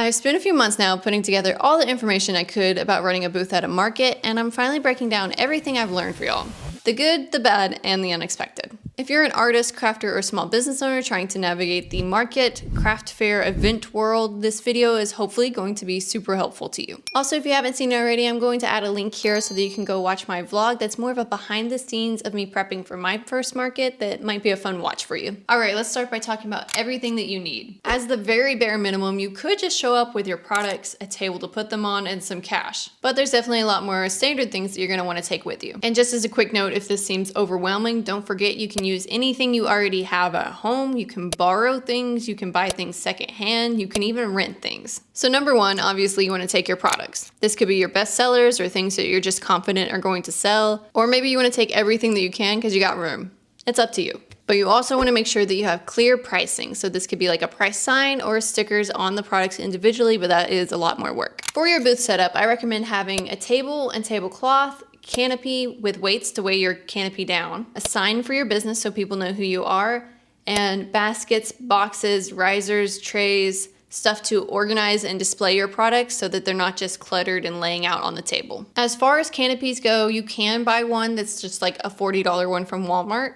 I've spent a few months now putting together all the information I could about running a booth at a market, and I'm finally breaking down everything I've learned for y'all. The good, the bad, and the unexpected. If you're an artist, crafter, or small business owner trying to navigate the market, craft fair, event world, this video is hopefully going to be super helpful to you. Also, if you haven't seen it already, I'm going to add a link here so that you can go watch my vlog that's more of a behind the scenes of me prepping for my first market that might be a fun watch for you. All right, let's start by talking about everything that you need. As the very bare minimum, you could just show up with your products, a table to put them on, and some cash. But there's definitely a lot more standard things that you're gonna wanna take with you. And just as a quick note, if this seems overwhelming, don't forget you can use anything you already have at home. You can borrow things, you can buy things secondhand, you can even rent things. So number one, obviously you wanna take your products. This could be your best sellers or things that you're just confident are going to sell. Or maybe you wanna take everything that you can because you got room. It's up to you. But you also want to make sure that you have clear pricing. So this could be like a price sign or stickers on the products individually, but that is a lot more work. For your booth setup, I recommend having a table and tablecloth, canopy with weights to weigh your canopy down, a sign for your business so people know who you are, and baskets, boxes, risers, trays, stuff to organize and display your products so that they're not just cluttered and laying out on the table. As far as canopies go, you can buy one that's just like a $40 one from Walmart.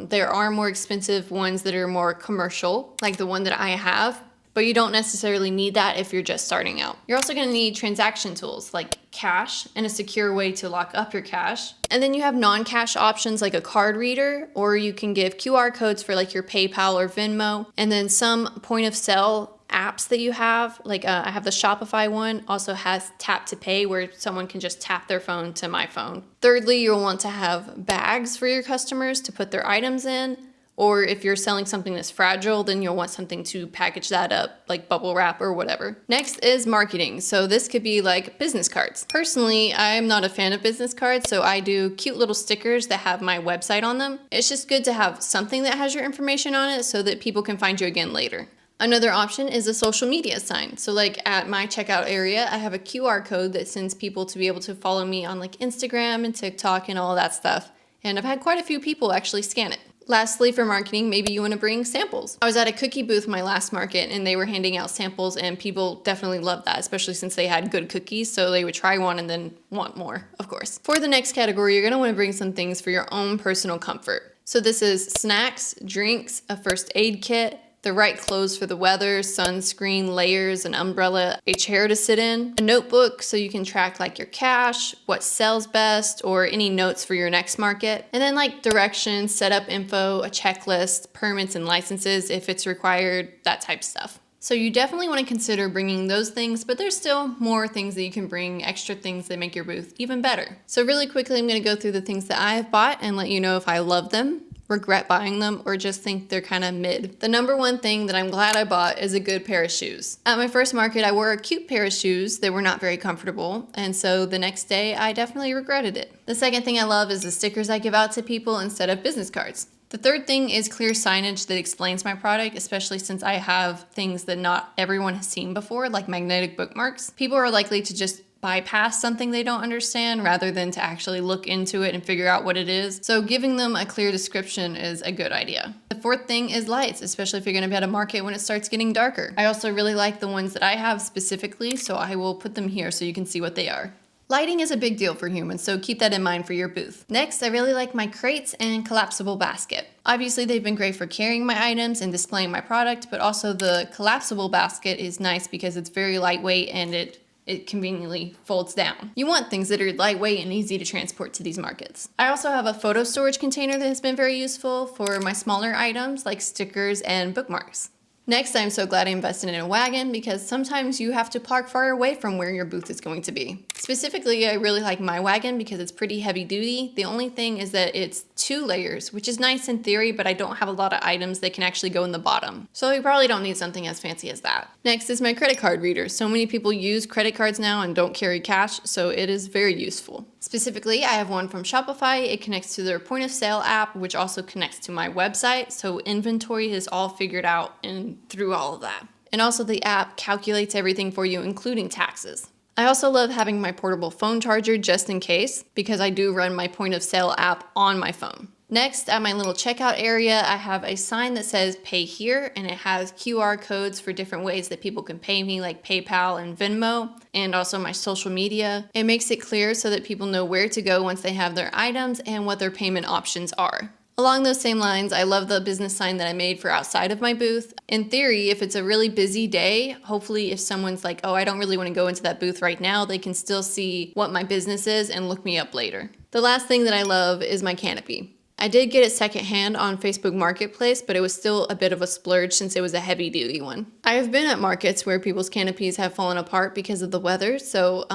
There are more expensive ones that are more commercial, like the one that I have, but you don't necessarily need that if you're just starting out. You're also gonna need transaction tools like cash and a secure way to lock up your cash. And then you have non-cash options like a card reader, or you can give QR codes for like your PayPal or Venmo, and then some point of sale apps that you have, like I have the Shopify one, also has tap to pay where someone can just tap their phone to my phone. Thirdly, you'll want to have bags for your customers to put their items in, or if you're selling something that's fragile, then you'll want something to package that up, like bubble wrap or whatever. Next is marketing. So this could be like business cards. Personally, I'm not a fan of business cards, so I do cute little stickers that have my website on them. It's just good to have something that has your information on it so that people can find you again later. Another option is a social media sign. So like at my checkout area, I have a QR code that sends people to be able to follow me on like Instagram and TikTok and all that stuff. And I've had quite a few people actually scan it. Lastly, for marketing, maybe you want to bring samples. I was at a cookie booth my last market and they were handing out samples and people definitely loved that, especially since they had good cookies. So they would try one and then want more, of course. For the next category, you're going to want to bring some things for your own personal comfort. So this is snacks, drinks, a first aid kit, the right clothes for the weather, sunscreen, layers, an umbrella, a chair to sit in, a notebook so you can track like your cash, what sells best, or any notes for your next market. And then like directions, setup info, a checklist, permits and licenses if it's required, that type of stuff. So you definitely want to consider bringing those things, but there's still more things that you can bring, extra things that make your booth even better. So really quickly, I'm going to go through the things that I have bought and let you know if I love them, regret buying them, or just think they're kind of mid. The number one thing that I'm glad I bought is a good pair of shoes. At my first market, I wore a cute pair of shoes that were not very comfortable, and so the next day I definitely regretted it. The second thing I love is the stickers I give out to people instead of business cards. The third thing is clear signage that explains my product, especially since I have things that not everyone has seen before, like magnetic bookmarks. People are likely to just bypass something they don't understand rather than to actually look into it and figure out what it is. So giving them a clear description is a good idea. The fourth thing is lights, especially if you're going to be at a market when it starts getting darker. I also really like the ones that I have specifically, so I will put them here so you can see what they are. Lighting is a big deal for humans, so keep that in mind for your booth. Next, I really like my crates and collapsible basket. Obviously, they've been great for carrying my items and displaying my product, but also the collapsible basket is nice because it's very lightweight and it conveniently folds down. You want things that are lightweight and easy to transport to these markets. I also have a photo storage container that has been very useful for my smaller items like stickers and bookmarks. Next, I'm so glad I invested in a wagon because sometimes you have to park far away from where your booth is going to be. Specifically, I really like my wagon because it's pretty heavy duty. The only thing is that it's 2 layers, which is nice in theory, but I don't have a lot of items that can actually go in the bottom. So you probably don't need something as fancy as that. Next is my credit card reader. So many people use credit cards now and don't carry cash, so it is very useful. Specifically, I have one from Shopify. It connects to their point of sale app, which also connects to my website. So inventory is all figured out and through all of that. And also the app calculates everything for you, including taxes. I also love having my portable phone charger just in case, because I do run my point of sale app on my phone. Next, at my little checkout area, I have a sign that says pay here, and it has QR codes for different ways that people can pay me, like PayPal and Venmo, and also my social media. It makes it clear so that people know where to go once they have their items and what their payment options are. Along those same lines, I love the business sign that I made for outside of my booth. In theory, if it's a really busy day, hopefully if someone's like, oh, I don't really want to go into that booth right now, they can still see what my business is and look me up later. The last thing that I love is my canopy. I did get it secondhand on Facebook Marketplace, but it was still a bit of a splurge since it was a heavy duty one. I have been at markets where people's canopies have fallen apart because of the weather, so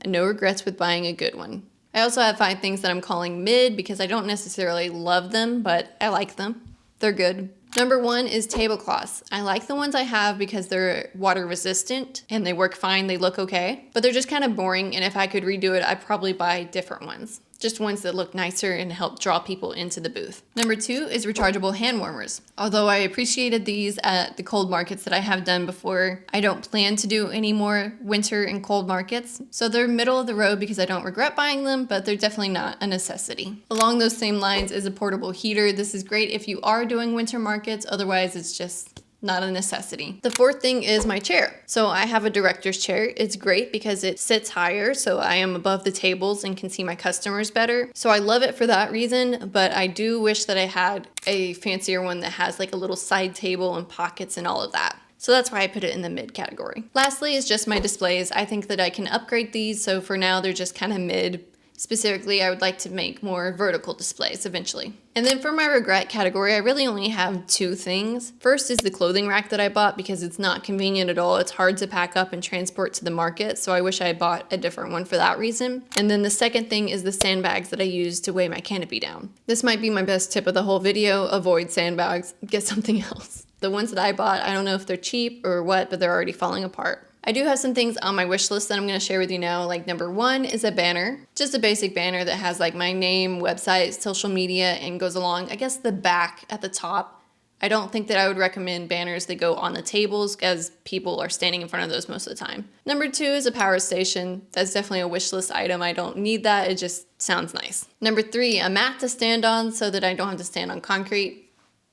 no regrets with buying a good one. I also have 5 things that I'm calling mid because I don't necessarily love them, but I like them. They're good. Number 1 is tablecloths. I like the ones I have because they're water resistant and they work fine, they look okay, but they're just kind of boring, and if I could redo it, I'd probably buy different ones. Just ones that look nicer and help draw people into the booth. Number 2 is rechargeable hand warmers. Although I appreciated these at the cold markets that I have done before, I don't plan to do any more winter and cold markets. So they're middle of the road because I don't regret buying them, but they're definitely not a necessity. Along those same lines is a portable heater. This is great if you are doing winter markets, otherwise it's just not a necessity. The 4th thing is my chair. So I have a director's chair. It's great because it sits higher, so I am above the tables and can see my customers better. So I love it for that reason, but I do wish that I had a fancier one that has like a little side table and pockets and all of that. So that's why I put it in the mid category. Lastly is just my displays. I think that I can upgrade these, so for now they're just kind of mid. Specifically, I would like to make more vertical displays eventually. And then for my regret category, I really only have 2 things. First is the clothing rack that I bought because it's not convenient at all. It's hard to pack up and transport to the market, so I wish I had bought a different one for that reason. And then the second thing is the sandbags that I use to weigh my canopy down. This might be my best tip of the whole video: avoid sandbags, get something else. The ones that I bought, I don't know if they're cheap or what, but they're already falling apart. I do have some things on my wish list that I'm going to share with you now. Like number 1 is a banner, just a basic banner that has like my name, website, social media, and goes along, I guess, the back at the top. I don't think that I would recommend banners that go on the tables as people are standing in front of those most of the time. Number 2 is a power station. That's definitely a wish list item. I don't need that. It just sounds nice. Number 3, a mat to stand on so that I don't have to stand on concrete.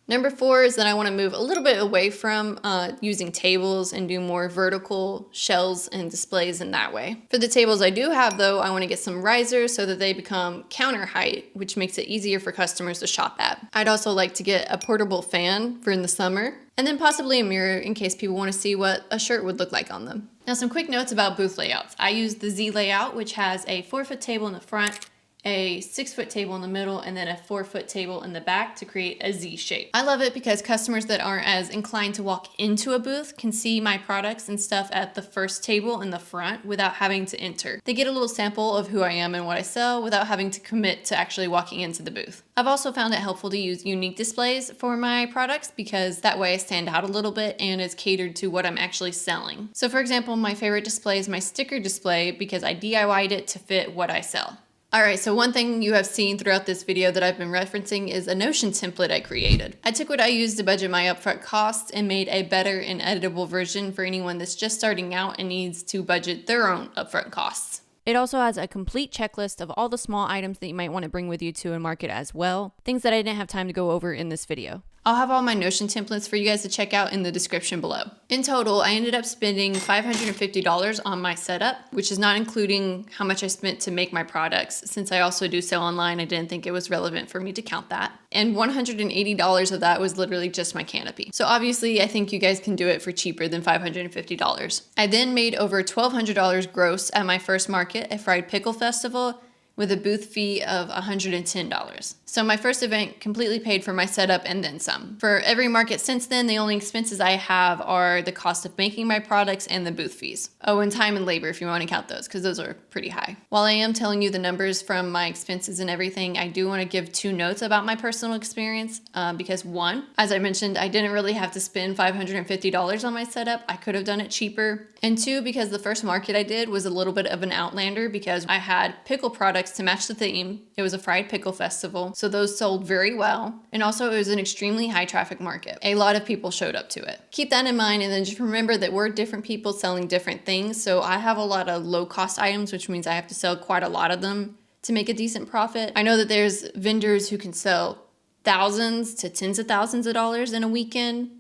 Number 4 is that I want to move a little bit away from using tables and do more vertical shelves and displays in that way. For the tables I do have though, I want to get some risers so that they become counter height, which makes it easier for customers to shop at. I'd also like to get a portable fan for in the summer, and then possibly a mirror in case people want to see what a shirt would look like on them. Now some quick notes about booth layouts. I use the Z layout, which has a 4-foot table in the front, a 6-foot table in the middle, and then a 4-foot table in the back to create a Z shape. I love it because customers that aren't as inclined to walk into a booth can see my products and stuff at the first table in the front without having to enter. They get a little sample of who I am and what I sell without having to commit to actually walking into the booth. I've also found it helpful to use unique displays for my products because that way I stand out a little bit and it's catered to what I'm actually selling. So for example, my favorite display is my sticker display because I DIY'd it to fit what I sell. Alright, so one thing you have seen throughout this video that I've been referencing is a Notion template I created. I took what I used to budget my upfront costs and made a better and editable version for anyone that's just starting out and needs to budget their own upfront costs. It also has a complete checklist of all the small items that you might want to bring with you to a market as well, things that I didn't have time to go over in this video. I'll have all my Notion templates for you guys to check out in the description below. In total, I ended up spending $550 on my setup, which is not including how much I spent to make my products. Since I also do sell online, I didn't think it was relevant for me to count that. And $180 of that was literally just my canopy. So obviously, I think you guys can do it for cheaper than $550. I then made over $1,200 gross at my first market, a fried pickle festival, with a booth fee of $110. So my first event completely paid for my setup and then some. For every market since then, the only expenses I have are the cost of making my products and the booth fees. Oh, and time and labor if you want to count those, because those are pretty high. While I am telling you the numbers from my expenses and everything, I do want to give 2 notes about my personal experience because 1, as I mentioned, I didn't really have to spend $550 on my setup. I could have done it cheaper. And 2, because the first market I did was a little bit of an outlander because I had pickle products to match the theme. It was a fried pickle festival, so those sold very well. And also it was an extremely high traffic market. A lot of people showed up to it. Keep that in mind, and then just remember that we're different people selling different things. So I have a lot of low cost items, which means I have to sell quite a lot of them to make a decent profit. I know that there's vendors who can sell thousands to tens of thousands of dollars in a weekend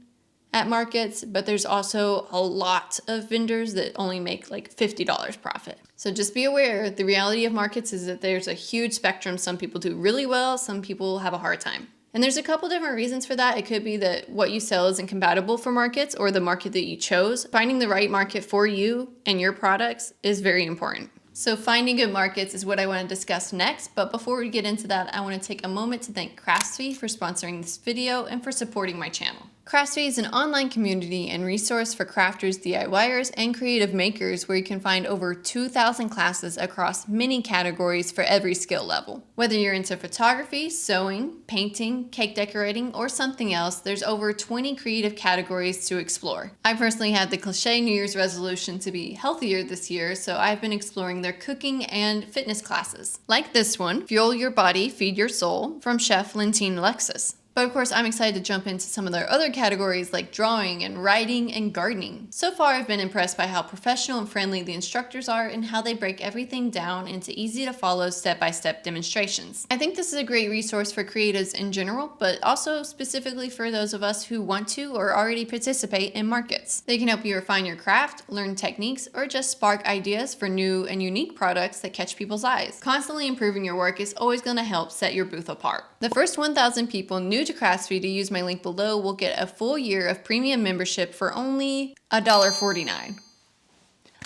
at markets, but there's also a lot of vendors that only make like $50 profit. So just be aware, the reality of markets is that there's a huge spectrum. Some people do really well, some people have a hard time. And there's a couple different reasons for that. It could be that what you sell isn't compatible for markets or the market that you chose. Finding the right market for you and your products is very important. So finding good markets is what I want to discuss next, but before we get into that, I want to take a moment to thank Craftsfeed for sponsoring this video and for supporting my channel. Craftsfeed is an online community and resource for crafters, DIYers, and creative makers where you can find over 2,000 classes across many categories for every skill level. Whether you're into photography, sewing, painting, cake decorating, or something else, there's over 20 creative categories to explore. I personally had the cliche New Year's resolution to be healthier this year, so I've been exploring their cooking and fitness classes. Like this one, Fuel Your Body, Feed Your Soul, from Chef Lentine Alexis. But of course, I'm excited to jump into some of their other categories like drawing and writing and gardening. So far, I've been impressed by how professional and friendly the instructors are and how they break everything down into easy to follow step-by-step demonstrations. I think this is a great resource for creatives in general, but also specifically for those of us who want to or already participate in markets. They can help you refine your craft, learn techniques, or just spark ideas for new and unique products that catch people's eyes. Constantly improving your work is always going to help set your booth apart. The first 1,000 people new to Craftsfeed to use my link below will get a full year of premium membership for only $1.49.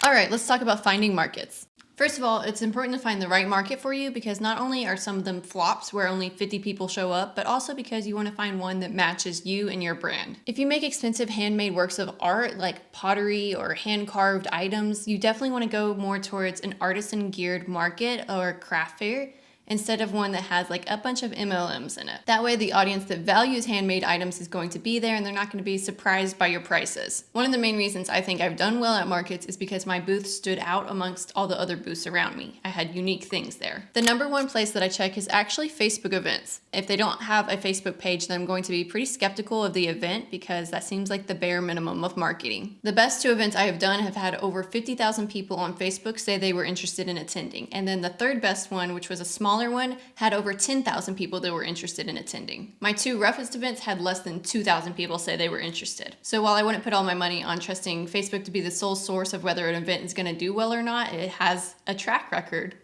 All right, let's talk about finding markets. First of all, it's important to find the right market for you because not only are some of them flops where only 50 people show up, but also because you want to find one that matches you and your brand. If you make expensive handmade works of art like pottery or hand-carved items, you definitely want to go more towards an artisan-geared market or craft fair, instead of one that has like a bunch of MLMs in it. That way the audience that values handmade items is going to be there and they're not going to be surprised by your prices. One of the main reasons I think I've done well at markets is because my booth stood out amongst all the other booths around me. I had unique things there. The number one place that I check is actually Facebook events. If they don't have a Facebook page, then I'm going to be pretty skeptical of the event because that seems like the bare minimum of marketing. The best 2 events I have done have had over 50,000 people on Facebook say they were interested in attending. And then the third best one, which was a smaller one, had over 10,000 people that were interested in attending. My 2 roughest events had less than 2,000 people say they were interested. So while I wouldn't put all my money on trusting Facebook to be the sole source of whether an event is going to do well or not, it has a track record,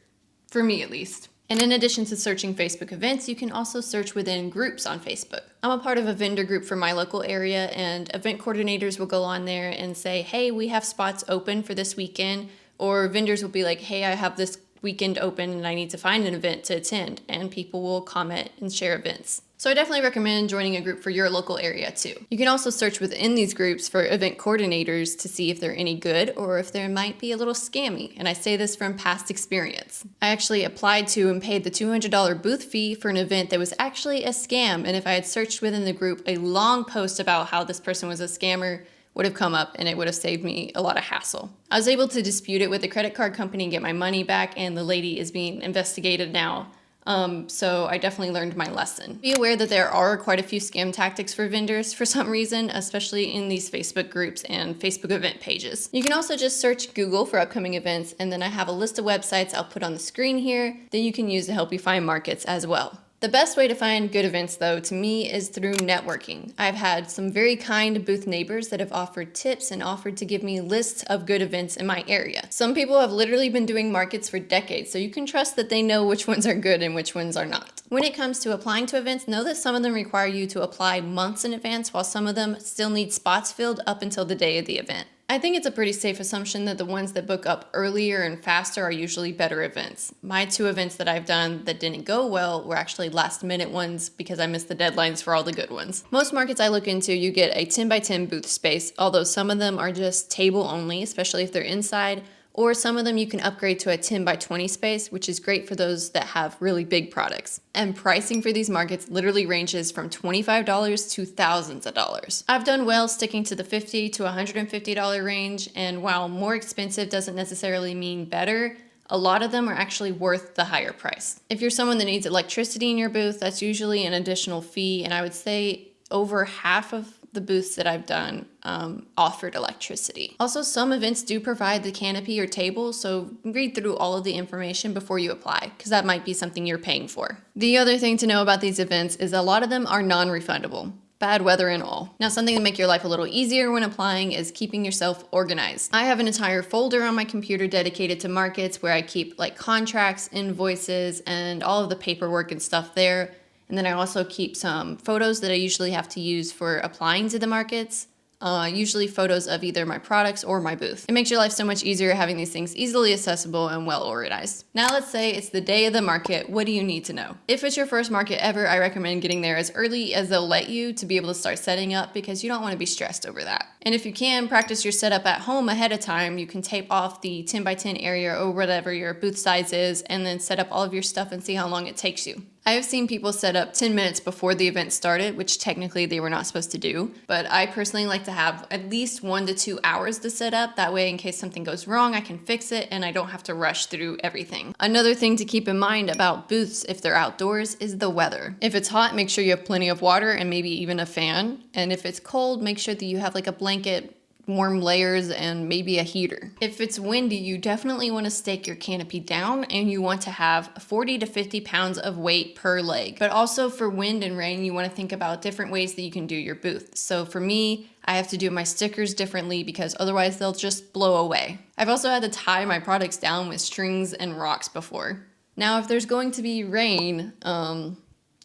for me at least. And in addition to searching Facebook events, you can also search within groups on Facebook. I'm a part of a vendor group for my local area, and event coordinators will go on there and say, hey, we have spots open for this weekend, or vendors will be like, hey, I have this weekend open and I need to find an event to attend, and people will comment and share events. So I definitely recommend joining a group for your local area too. You can also search within these groups for event coordinators to see if they're any good or if they might be a little scammy, and I say this from past experience. I actually applied to and paid the $200 booth fee for an event that was actually a scam, and if I had searched within the group, a long post about how this person was a scammer would have come up and it would have saved me a lot of hassle. I was able to dispute it with the credit card company and get my money back, and the lady is being investigated now. So I definitely learned my lesson. Be aware that there are quite a few scam tactics for vendors for some reason, especially in these Facebook groups and Facebook event pages. You can also just search Google for upcoming events, and then I have a list of websites I'll put on the screen here that you can use to help you find markets as well. The best way to find good events, though, to me, is through networking. I've had some very kind booth neighbors that have offered tips and offered to give me lists of good events in my area. Some people have literally been doing markets for decades, so you can trust that they know which ones are good and which ones are not. When it comes to applying to events, know that some of them require you to apply months in advance, while some of them still need spots filled up until the day of the event. I think it's a pretty safe assumption that the ones that book up earlier and faster are usually better events. My 2 events that I've done that didn't go well were actually last minute ones because I missed the deadlines for all the good ones. Most markets I look into, you get a 10 by 10 booth space, although some of them are just table only, especially if they're inside, or some of them you can upgrade to a 10 by 20 space, which is great for those that have really big products. And pricing for these markets literally ranges from $25 to thousands of dollars. I've done well sticking to the $50 to $150 range, and while more expensive doesn't necessarily mean better, a lot of them are actually worth the higher price. If you're someone that needs electricity in your booth, that's usually an additional fee, and I would say over half of the booths that I've done offered electricity. Also, some events do provide the canopy or table, so read through all of the information before you apply, because that might be something you're paying for. The other thing to know about these events is a lot of them are non-refundable. Bad weather and all. Now, something to make your life a little easier when applying is keeping yourself organized. I have an entire folder on my computer dedicated to markets where I keep like contracts, invoices, and all of the paperwork and stuff there. And then I also keep some photos that I usually have to use for applying to the markets. Usually photos of either my products or my booth. It makes your life so much easier having these things easily accessible and well organized. Now let's say it's the day of the market. What do you need to know? If it's your first market ever, I recommend getting there as early as they'll let you to be able to start setting up, because you don't want to be stressed over that. And if you can, practice your setup at home ahead of time. You can tape off the 10 by 10 area or whatever your booth size is, and then set up all of your stuff and see how long it takes you. I have seen people set up 10 minutes before the event started, which technically they were not supposed to do. But I personally like to have at least 1 to 2 hours to set up. That way, in case something goes wrong, I can fix it and I don't have to rush through everything. Another thing to keep in mind about booths, if they're outdoors, is the weather. If it's hot, make sure you have plenty of water and maybe even a fan. And if it's cold, make sure that you have like a blanket, warm layers, and maybe a heater. If it's windy, you definitely want to stake your canopy down, and you want to have 40 to 50 pounds of weight per leg. But also for wind and rain, you want to think about different ways that you can do your booth. So for me, I have to do my stickers differently because otherwise they'll just blow away. I've also had to tie my products down with strings and rocks before. Now, if there's going to be rain,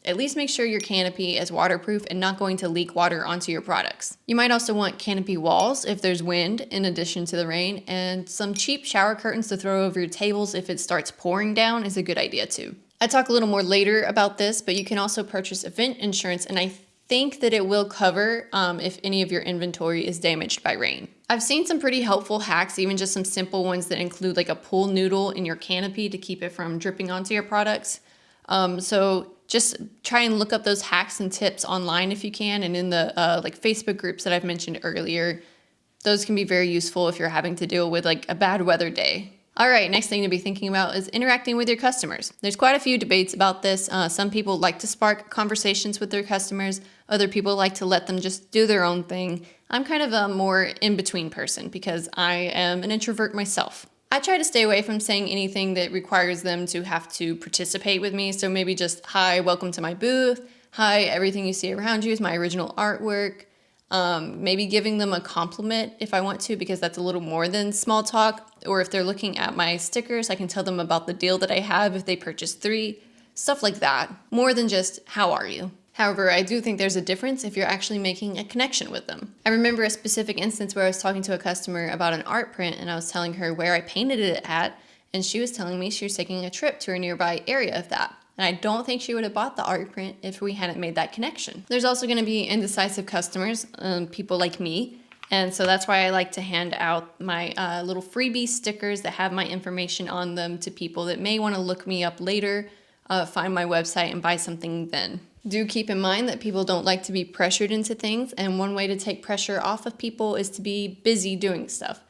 at least make sure your canopy is waterproof and not going to leak water onto your products. You might also want canopy walls if there's wind in addition to the rain, and some cheap shower curtains to throw over your tables if it starts pouring down is a good idea too. I talk a little more later about this, but you can also purchase event insurance, and I think that it will cover if any of your inventory is damaged by rain. I've seen some pretty helpful hacks, even just some simple ones that include like a pool noodle in your canopy to keep it from dripping onto your products. So just try and look up those hacks and tips online if you can, and in the like Facebook groups that I've mentioned earlier. Those can be very useful if you're having to deal with like a bad weather day. All right, next thing to be thinking about is interacting with your customers. There's quite a few debates about this. Some people like to spark conversations with their customers. Other people like to let them just do their own thing. I'm kind of a more in-between person because I am an introvert myself. I try to stay away from saying anything that requires them to have to participate with me. So maybe just, hi, welcome to my booth. Hi, everything you see around you is my original artwork. Maybe giving them a compliment if I want to, because that's a little more than small talk. Or if they're looking at my stickers, I can tell them about the deal that I have if they purchase 3. Stuff like that. More than just, how are you? However, I do think there's a difference if you're actually making a connection with them. I remember a specific instance where I was talking to a customer about an art print, and I was telling her where I painted it at, and she was telling me she was taking a trip to a nearby area of that. And I don't think she would have bought the art print if we hadn't made that connection. There's also going to be indecisive customers, people like me. And so that's why I like to hand out my little freebie stickers that have my information on them to people that may want to look me up later, find my website, and buy something then. Do keep in mind that people don't like to be pressured into things, and one way to take pressure off of people is to be busy doing stuff.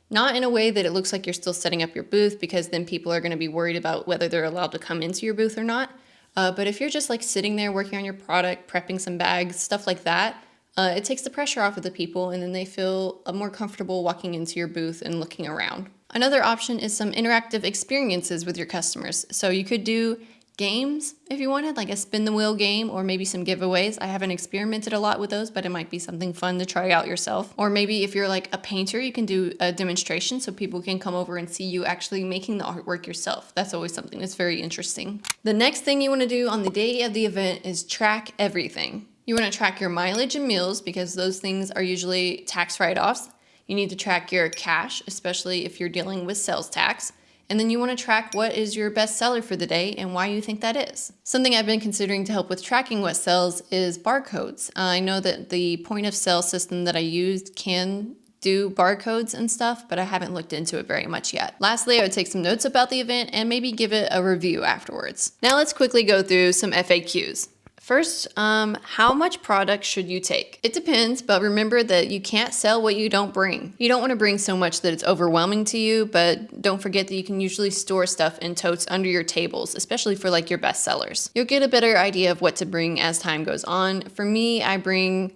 Not in a way that it looks like you're still setting up your booth, because then people are going to be worried about whether they're allowed to come into your booth or not. But if you're just like sitting there working on your product, prepping some bags, stuff like that, it takes the pressure off of the people, and then they feel more comfortable walking into your booth and looking around. Another option is some interactive experiences with your customers. So you could do games if you wanted, like a spin the wheel game, or maybe some giveaways. I haven't experimented a lot with those, but it might be something fun to try out yourself. Or maybe if you're like a painter, you can do a demonstration so people can come over and see you actually making the artwork yourself. That's always something that's very interesting. The next thing you want to do on the day of the event is track everything. You want to track your mileage and meals, because those things are usually tax write-offs. You need to track your cash, especially if you're dealing with sales tax. And then you want to track what is your best seller for the day and why you think that is. Something I've been considering to help with tracking what sells is barcodes. I know that the point of sale system that I used can do barcodes and stuff, but I haven't looked into it very much yet. Lastly, I would take some notes about the event and maybe give it a review afterwards. Now let's quickly go through some FAQs. First, how much product should you take? It depends, but remember that you can't sell what you don't bring. You don't want to bring so much that it's overwhelming to you, but don't forget that you can usually store stuff in totes under your tables, especially for like your best sellers. You'll get a better idea of what to bring as time goes on. For me, I bring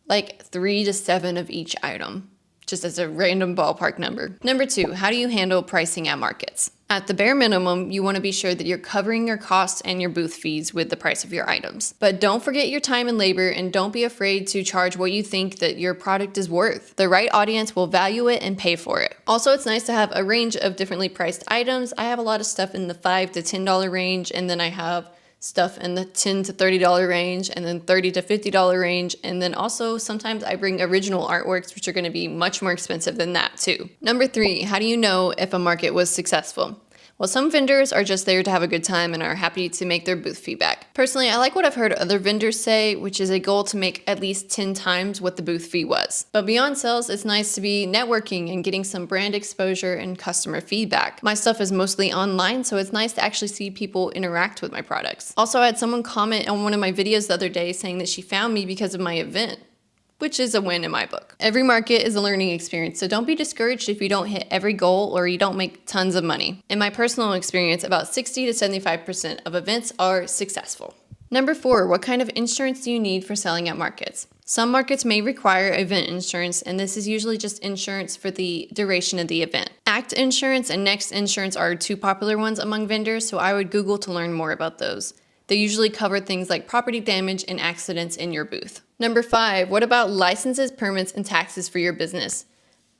like 3 to 7 of each item, just as a random ballpark number. Number 2, how do you handle pricing at markets? At the bare minimum, you want to be sure that you're covering your costs and your booth fees with the price of your items. But don't forget your time and labor, and don't be afraid to charge what you think that your product is worth. The right audience will value it and pay for it. Also, it's nice to have a range of differently priced items. I have a lot of stuff in the $5 to $10 range, and then I have stuff in the $10 to $30 range, and then $30 to $50 range. And then also sometimes I bring original artworks, which are going to be much more expensive than that too. Number 3, how do you know if a market was successful? Well, some vendors are just there to have a good time and are happy to make their booth feedback. Personally, I like what I've heard other vendors say, which is a goal to make at least 10 times what the booth fee was. But beyond sales, it's nice to be networking and getting some brand exposure and customer feedback. My stuff is mostly online, so it's nice to actually see people interact with my products. Also, I had someone comment on one of my videos the other day saying that she found me because of my event, which is a win in my book. Every market is a learning experience, so don't be discouraged if you don't hit every goal or you don't make tons of money. In my personal experience, about 60 to 75% of events are successful. Number 4, what kind of insurance do you need for selling at markets? Some markets may require event insurance, and this is usually just insurance for the duration of the event. Act Insurance and Next Insurance are 2 popular ones among vendors, so I would Google to learn more about those. They usually cover things like property damage and accidents in your booth. Number 5, what about licenses, permits, and taxes for your business?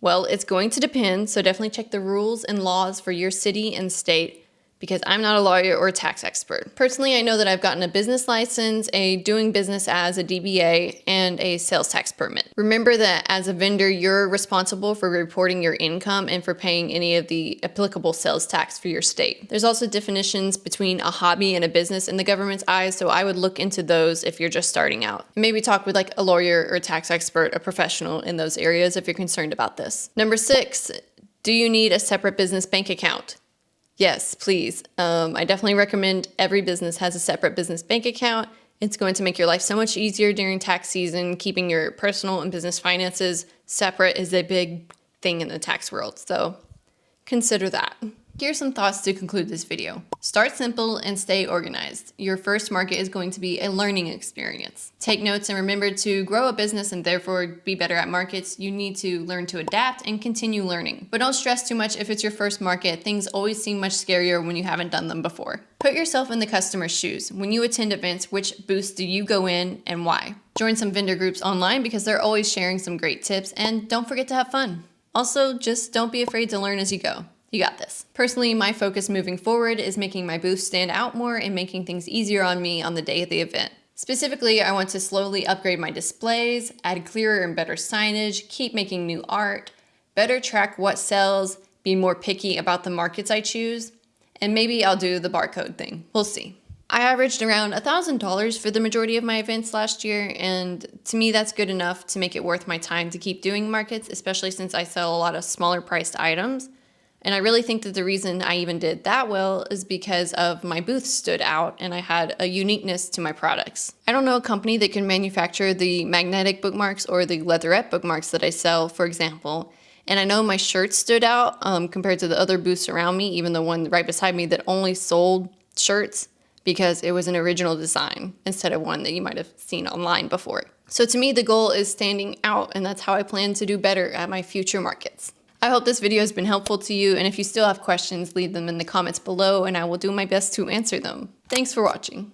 Well, it's going to depend, so definitely check the rules and laws for your city and state, because I'm not a lawyer or a tax expert. Personally, I know that I've gotten a business license, a doing business as a DBA, and a sales tax permit. Remember that as a vendor, you're responsible for reporting your income and for paying any of the applicable sales tax for your state. There's also definitions between a hobby and a business in the government's eyes, so I would look into those if you're just starting out. Maybe talk with like a lawyer or a tax expert, a professional in those areas if you're concerned about this. Number 6, do you need a separate business bank account? Yes, please. I definitely recommend every business has a separate business bank account. It's going to make your life so much easier during tax season. Keeping your personal and business finances separate is a big thing in the tax world, so consider that. Here's some thoughts to conclude this video. Start simple and stay organized. Your first market is going to be a learning experience. Take notes and remember, to grow a business and therefore be better at markets, you need to learn to adapt and continue learning. But don't stress too much if it's your first market. Things always seem much scarier when you haven't done them before. Put yourself in the customer's shoes. When you attend events, which booths do you go in and why? Join some vendor groups online because they're always sharing some great tips, and don't forget to have fun. Also, just don't be afraid to learn as you go. You got this. Personally, my focus moving forward is making my booth stand out more and making things easier on me on the day of the event. Specifically, I want to slowly upgrade my displays, add clearer and better signage, keep making new art, better track what sells, be more picky about the markets I choose, and maybe I'll do the barcode thing. We'll see. I averaged around $1,000 for the majority of my events last year, and to me that's good enough to make it worth my time to keep doing markets, especially since I sell a lot of smaller priced items. And I really think that the reason I even did that well is because of my booth stood out and I had a uniqueness to my products. I don't know a company that can manufacture the magnetic bookmarks or the leatherette bookmarks that I sell, for example. And I know my shirt stood out compared to the other booths around me, even the one right beside me that only sold shirts, because it was an original design instead of one that you might have seen online before. So to me, the goal is standing out, and that's how I plan to do better at my future markets. I hope this video has been helpful to you, and if you still have questions, leave them in the comments below and I will do my best to answer them. Thanks for watching.